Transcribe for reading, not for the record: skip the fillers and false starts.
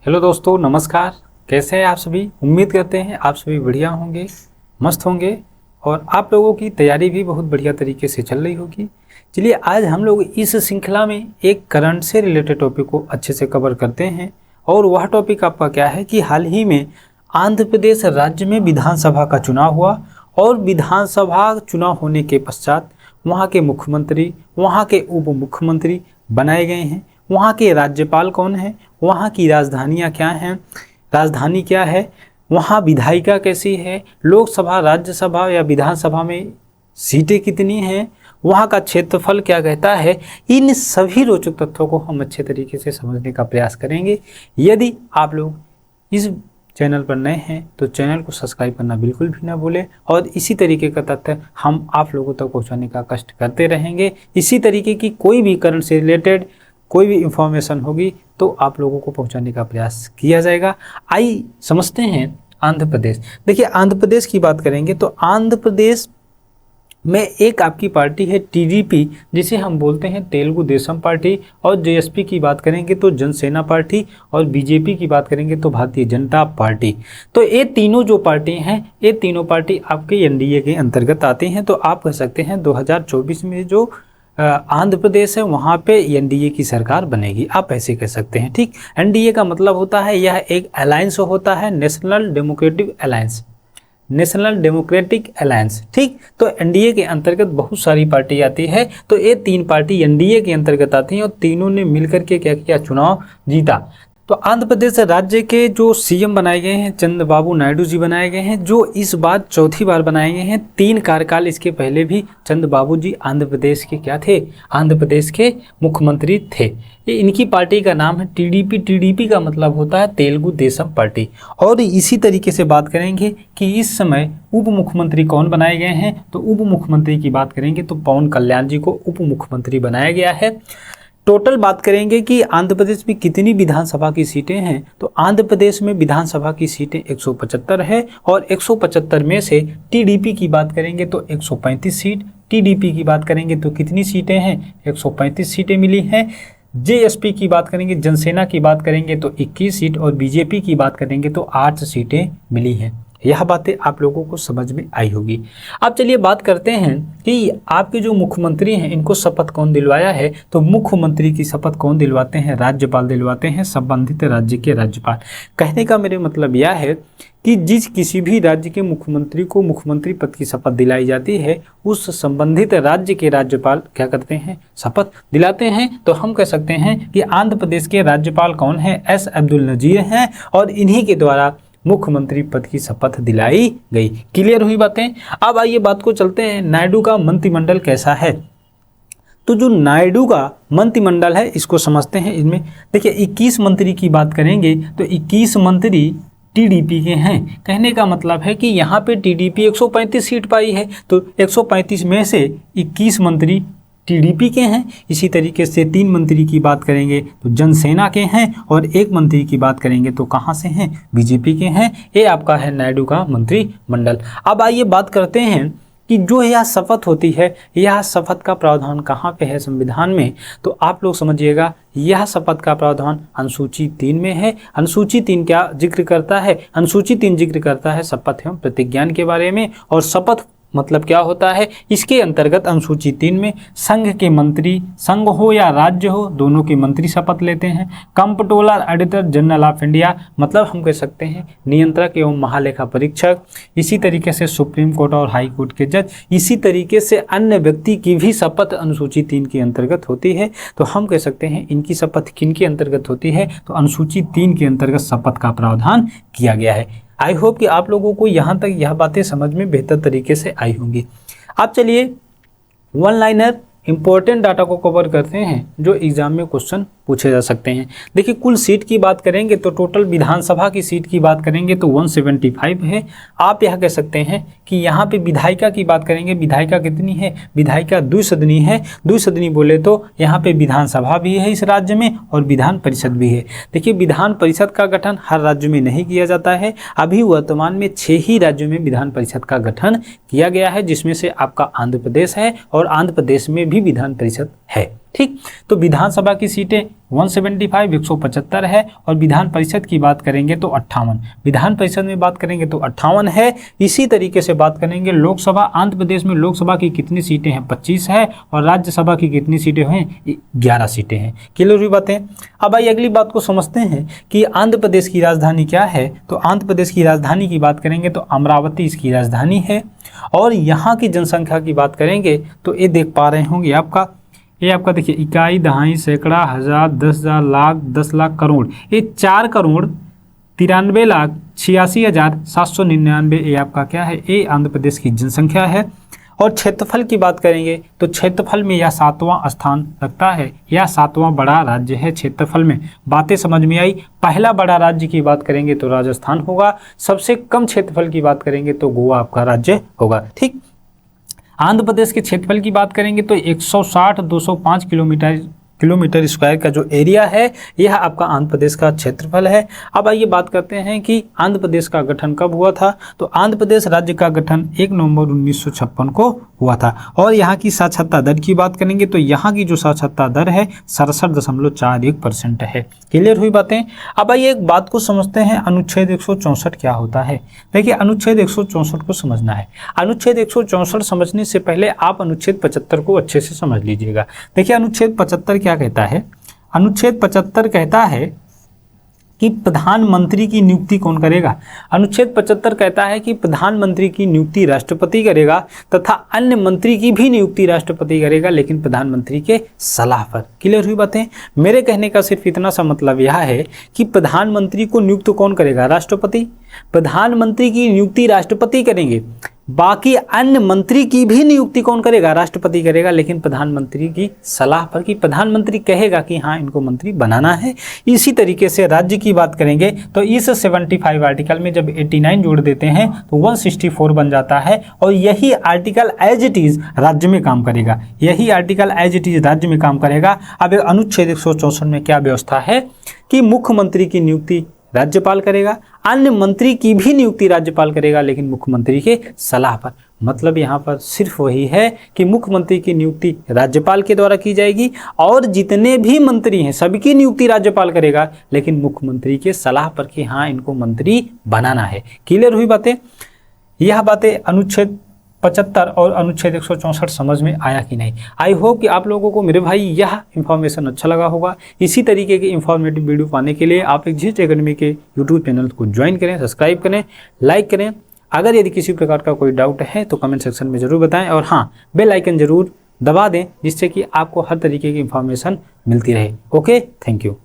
Hello दोस्तों, नमस्कार। कैसे हैं आप सभी? उम्मीद करते हैं आप सभी बढ़िया होंगे, मस्त होंगे और आप लोगों की तैयारी भी बहुत बढ़िया तरीके से चल रही होगी। चलिए, आज हम लोग इस श्रृंखला में एक करंट से रिलेटेड टॉपिक को अच्छे से कवर करते हैं और वह टॉपिक आपका क्या है कि हाल ही में आंध्र प्रदेश राज्य में विधानसभा का चुनाव हुआ और विधानसभा चुनाव होने के पश्चात वहाँ के मुख्यमंत्री, वहाँ के उप मुख्यमंत्री बनाए गए हैं। वहाँ के राज्यपाल कौन हैं, वहाँ की राजधानियाँ क्या हैं, राजधानी क्या है, वहाँ विधायिका कैसी है, लोकसभा, राज्यसभा या विधानसभा में सीटें कितनी हैं, वहाँ का क्षेत्रफल क्या कहता है। इन सभी रोचक तथ्यों को हम अच्छे तरीके से समझने का प्रयास करेंगे। यदि आप लोग इस चैनल पर नए हैं तो चैनल को सब्सक्राइब करना बिल्कुल भी ना भूलें और इसी तरीके का तथ्य हम आप लोगों तक पहुँचाने का कष्ट करते रहेंगे। इसी तरीके की कोई भी करंट से रिलेटेड कोई भी इंफॉर्मेशन होगी तो आप लोगों को पहुंचाने का प्रयास किया जाएगा। आइए समझते हैं आंध्र प्रदेश। देखिए, आंध्र प्रदेश की बात करेंगे तो आंध्र प्रदेश में एक आपकी पार्टी है टीडीपी, जिसे हम बोलते हैं तेलुगु देशम पार्टी, और जेएसपी की बात करेंगे तो जनसेना पार्टी, और बीजेपी की बात करेंगे तो भारतीय जनता पार्टी। तो ये तीनों जो पार्टी हैं, ये तीनों पार्टी आपके एनडीए के अंतर्गत आती हैं। तो आप कह सकते हैं 2024 में जो आंध्र प्रदेश है वहाँ पे एनडीए की सरकार बनेगी, आप ऐसे कह सकते हैं। ठीक, एनडीए का मतलब होता है यह एक अलायंस होता है, national democratic alliance, national democratic alliance. ठीक, तो एनडीए के अंतर्गत बहुत सारी पार्टी आती है। तो ये तीन पार्टी एनडीए के अंतर्गत आती हैं और तीनों ने मिलकर के क्या किया, चुनाव जीता। तो आंध्र प्रदेश राज्य के जो सीएम बनाए गए हैं चंद्रबाबू नायडू जी बनाए गए हैं, जो इस बार चौथी बार बनाए गए हैं। 3 कार्यकाल इसके पहले भी चंद्रबाबू जी आंध्र प्रदेश के क्या थे, आंध्र प्रदेश के मुख्यमंत्री थे। ये इनकी पार्टी का नाम है टीडीपी। टीडीपी का मतलब होता है तेलुगु देशम पार्टी। और इसी तरीके से बात करेंगे कि इस समय उप मुख्यमंत्री कौन बनाए गए हैं, तो उप मुख्यमंत्री की बात करेंगे तो पवन कल्याण जी को उप मुख्यमंत्री बनाया गया है। टोटल बात करेंगे कि आंध्र प्रदेश में कितनी विधानसभा की सीटें हैं, तो आंध्र प्रदेश में विधानसभा की सीटें 175 है और 175 में से टीडीपी की बात करेंगे तो 135 सीट, टीडीपी की बात करेंगे तो कितनी सीटें हैं, 135 सीटें मिली हैं। जेएसपी की बात करेंगे, जनसेना की बात करेंगे तो 21 सीट और बीजेपी की बात करेंगे तो 8 सीटें मिली हैं। यह बातें आप लोगों को समझ में आई होगी। अब चलिए बात करते हैं कि आपके जो मुख्यमंत्री हैं इनको शपथ कौन दिलवाया है। तो मुख्यमंत्री की शपथ कौन दिलवाते हैं, राज्यपाल दिलवाते हैं, संबंधित राज्य के राज्यपाल। कहने का मेरे मतलब यह है कि किसी भी राज्य के मुख्यमंत्री को मुख्यमंत्री पद की शपथ दिलाई जाती है, उस संबंधित राज्य के राज्यपाल क्या करते हैं, शपथ दिलाते हैं। तो हम कह सकते हैं कि आंध्र प्रदेश के राज्यपाल कौन है, एस अब्दुल नजीर हैं और इन्हीं के द्वारा मुख्यमंत्री पद की शपथ दिलाई गई। क्लियर हुई बातें? अब आइए बात को चलते हैं, नायडू का मंत्रिमंडल कैसा है। तो जो नायडू का मंत्रिमंडल है इसको समझते हैं। इसमें देखिए 21 मंत्री की बात करेंगे तो 21 मंत्री टीडीपी के हैं। कहने का मतलब है कि यहाँ पे टीडीपी 135 सीट पाई है, तो 135 में से 21 मंत्री टीडीपी के हैं। इसी तरीके से 3 मंत्री की बात करेंगे तो जनसेना के हैं और 1 मंत्री की बात करेंगे तो कहाँ से हैं, बीजेपी के हैं। ये आपका है नायडू का मंत्रिमंडल। अब आइए बात करते हैं कि जो यह शपथ होती है, यह शपथ का प्रावधान कहाँ पे है संविधान में। तो आप लोग समझिएगा, यह शपथ का प्रावधान अनुसूची 3 में है। अनुसूची 3 क्या जिक्र करता है, अनुसूची 3 जिक्र करता है शपथ एवं प्रतिज्ञान के बारे में। और शपथ मतलब क्या होता है, इसके अंतर्गत अनुसूची 3 में संघ के मंत्री, संघ हो या राज्य हो, दोनों के मंत्री शपथ लेते हैं। Comptroller auditor general of India, मतलब हम कह सकते हैं नियंत्रक एवं महालेखा परीक्षक। इसी तरीके से सुप्रीम कोर्ट और हाई कोर्ट के जज, इसी तरीके से अन्य व्यक्ति की भी शपथ अनुसूची 3 के अंतर्गत होती है। तो हम कह सकते हैं इनकी शपथ किन के अंतर्गत होती है, तो अनुसूची 3 के अंतर्गत शपथ का प्रावधान किया गया है। आई होप कि आप लोगों को यहाँ तक यह बातें समझ में बेहतर तरीके से आई होंगी। अब चलिए वन लाइनर इंपॉर्टेंट डाटा को कवर करते हैं जो एग्जाम में क्वेश्चन पूछे जा सकते हैं। देखिए, कुल सीट की बात करेंगे तो टोटल विधानसभा की सीट की बात करेंगे तो 175 है। आप यह कह सकते हैं कि यहाँ पे विधायिका की बात करेंगे, विधायिका कितनी है, विधायिका द्विसदनी है। द्विसदनी बोले तो यहाँ पे विधानसभा भी है इस राज्य में और विधान परिषद भी है। देखिए, विधान परिषद का गठन हर राज्य में नहीं किया जाता है। अभी वर्तमान में 6 ही राज्यों में विधान परिषद का गठन किया गया है, जिसमें से आपका आंध्र प्रदेश है और आंध्र प्रदेश में भी विधान परिषद है। ठीक, तो विधानसभा की सीटें 175 175 है, और विधान परिषद की बात करेंगे तो 58, विधान परिषद में बात करेंगे तो 58 है। इसी तरीके से बात करेंगे लोकसभा, आंध्र प्रदेश में लोकसभा की कितनी सीटें हैं, 25 है, और राज्यसभा की कितनी सीटें हैं, 11 सीटें हैं। क्लियर हुई बातें। अब आइए अगली बात को समझते हैं कि आंध्र प्रदेश की राजधानी क्या है। तो आंध्र प्रदेश की राजधानी की बात करेंगे तो अमरावती इसकी राजधानी है, और यहाँ की जनसंख्या की बात करेंगे तो ये देख पा रहे होंगे ये आपका देखिए इकाई, दहाई, सैकड़ा, हजार, 10,000, लाख, 10 लाख, करोड़, ये 4,93,86,799 ये आपका क्या है, ये आंध्र प्रदेश की जनसंख्या है। और क्षेत्रफल की बात करेंगे तो क्षेत्रफल में यह 7वां स्थान रखता है, यह 7वां बड़ा राज्य है क्षेत्रफल में। बातें समझ में आई। पहला बड़ा राज्य की बात करेंगे तो राजस्थान होगा, सबसे कम क्षेत्रफल की बात करेंगे तो गोवा आपका राज्य होगा। ठीक, आंध्र प्रदेश के क्षेत्रफल की बात करेंगे तो 160-205 किलोमीटर स्क्वायर का जो एरिया है यह आपका आंध्र प्रदेश का क्षेत्रफल है। अब आइए बात करते हैं कि आंध्र प्रदेश का गठन कब हुआ था। तो आंध्र प्रदेश राज्य का गठन 1 नवंबर 1956 को हुआ था। और यहाँ की साक्षरता दर की बात करेंगे तो यहाँ की जो साक्षरता दर है 67.41% है। क्लियर हुई बातें। अब आइए एक बात को समझते हैं, अनुच्छेद 164 क्या होता है। देखिए अनुच्छेद 164 को समझना है। अनुच्छेद 164 समझने से पहले आप अनुच्छेद 75 को अच्छे से समझ लीजिएगा। देखिए अनुच्छेद 75 क्या कहता है। अनुच्छेद 75 कहता है कि प्रधानमंत्री की नियुक्ति कौन करेगा। अनुच्छेद 75 कहता है कि प्रधानमंत्री की नियुक्ति राष्ट्रपति करेगा तथा अन्य मंत्री की भी नियुक्ति राष्ट्रपति करेगा, लेकिन प्रधानमंत्री के सलाह पर। क्लियर हुई बातें। मेरे कहने का सिर्फ इतना सा मतलब यह है कि प्रधानमंत्री को नियुक्त कौन करेगा, राष्ट्रपति। प्रधानमंत्री की नियुक्ति राष्ट्रपति करेंगे, बाकी अन्य मंत्री की भी नियुक्ति कौन करेगा, राष्ट्रपति करेगा, लेकिन प्रधानमंत्री की सलाह पर, कि प्रधानमंत्री कहेगा कि हाँ इनको मंत्री बनाना है। इसी तरीके से राज्य की बात करेंगे तो इस 75 आर्टिकल में जब 89 जोड़ देते हैं तो 164 बन जाता है, और यही आर्टिकल एज इट इज राज्य में काम करेगा। यही आर्टिकल एज इट इज राज्य में काम करेगा। अब अनुच्छेद 164 में क्या व्यवस्था है कि मुख्यमंत्री की नियुक्ति राज्यपाल करेगा, अन्य मंत्री की भी नियुक्ति राज्यपाल करेगा, लेकिन मुख्यमंत्री के सलाह पर। मतलब यहाँ पर सिर्फ वही है कि मुख्यमंत्री की नियुक्ति राज्यपाल के द्वारा की जाएगी, और जितने भी मंत्री हैं सबकी नियुक्ति राज्यपाल करेगा, लेकिन मुख्यमंत्री के सलाह पर कि हाँ इनको मंत्री बनाना है। क्लियर हुई बातें। यह बातें अनुच्छेद 75 और अनुच्छेद 164 समझ में आया कि नहीं। आई होप कि आप लोगों को मेरे भाई यह इन्फॉर्मेशन अच्छा लगा होगा। इसी तरीके की इन्फॉर्मेटिव वीडियो पाने के लिए आप एक GH एकेडमी के यूट्यूब चैनल को ज्वाइन करें, सब्सक्राइब करें, लाइक करें। अगर यदि किसी प्रकार का कोई डाउट है तो कमेंट सेक्शन में ज़रूर बताएं, और हाँ बेल आइकन ज़रूर दबा दें, जिससे कि आपको हर तरीके की इन्फॉर्मेशन मिलती रहे। Okay, thank you.